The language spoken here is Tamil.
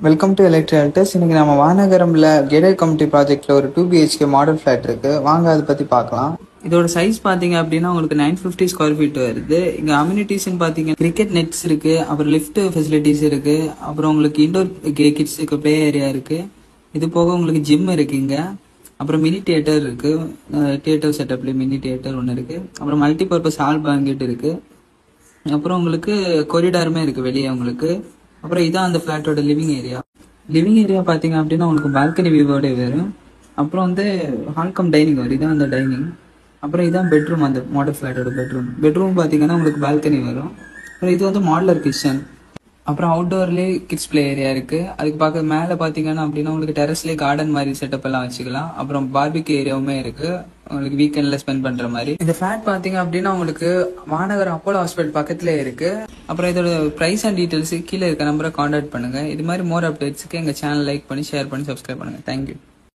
Welcome to எலக்ட்ரியாலிட்டிஸ். இன்னைக்கு நம்ம வானகரம்ல கேடட் கம்யூனிட்டி ப்ராஜெக்ட்ல ஒரு 2 BHK மாடல் ஃபிளாட் இருக்கு. வாங்க அதை பத்தி பார்க்கலாம். இதோட சைஸ் பாத்தீங்க அப்படின்னா உங்களுக்கு 950 ஸ்கொயர் ஃபீட் வருது. இங்க அம்யூனிட்டிஸ்ன்னு பாத்தீங்க கிரிக்கெட் நெட்ஸ் இருக்கு, அப்புறம் லிஃப்ட் ஃபெசிலிட்டிஸ் இருக்கு, அப்புறம் உங்களுக்கு இண்டோர் கிட்ஸுக்கு பிளே ஏரியா இருக்கு. இது போக உங்களுக்கு ஜிம் இருக்கு இங்க, அப்புறம் மினி தியேட்டர் இருக்கு. தியேட்டர் செட்டப்ல மினி தியேட்டர் ஒன்று இருக்கு. அப்புறம் மல்டி பர்பஸ் ஹால் பேங்கெட் இருக்கு. அப்புறம் உங்களுக்கு கொரிடாருமே இருக்கு வெளியே உங்களுக்கு. அப்புறம் இதான் அந்த ஃபிளாட்டோட லிவிங் ஏரியா. லிவிங் ஏரியா பாத்தீங்க அப்படின்னா உங்களுக்கு பால்கனி வியூவோட வரும். அப்புறம் வந்து ஹால்கம் டைனிங் வரும். இதான் அந்த டைனிங். அப்புறம் இதான் பெட்ரூம், அந்த மாடல் ஃபிளாட்டோட பெட்ரூம் பாத்தீங்கன்னா உங்களுக்கு பால்கனி வரும். அப்புறம் இது வந்து மாடலர் கிச்சன். அப்புறம் அவுட்டோர்லேயே கிட்ஸ் பிளே ஏரியா இருக்கு. அதுக்கு பார்க்க மேலே பார்த்தீங்கன்னா அப்படின்னா உங்களுக்கு டெரஸ்லேயே கார்டன் மாதிரி செட்டப் எல்லாம் வச்சுக்கலாம். அப்புறம் பார்பிக்யூ ஏரியாவுமே இருக்கு, உங்களுக்கு வீக்கெண்ட்ல ஸ்பெண்ட் பண்ற மாதிரி. இந்த ஃபிளாட் பார்த்தீங்க அப்படின்னா உங்களுக்கு மாநகர் அப்போலோ ஹாஸ்பிட்டல் பக்கத்துல இருக்கு. அப்புறம் இதோட பிரைஸ் அண்ட் டீடைல்ஸ் கீழே இருக்க நம்பரை கான்டாக்ட் பண்ணுங்க. இது மாதிரி மோர் அப்டேட்ஸ்க்கு எங்க சேனல் லைக் பண்ணி ஷேர் பண்ணி சப்ஸ்கிரைப் பண்ணுங்க. தேங்க்யூ.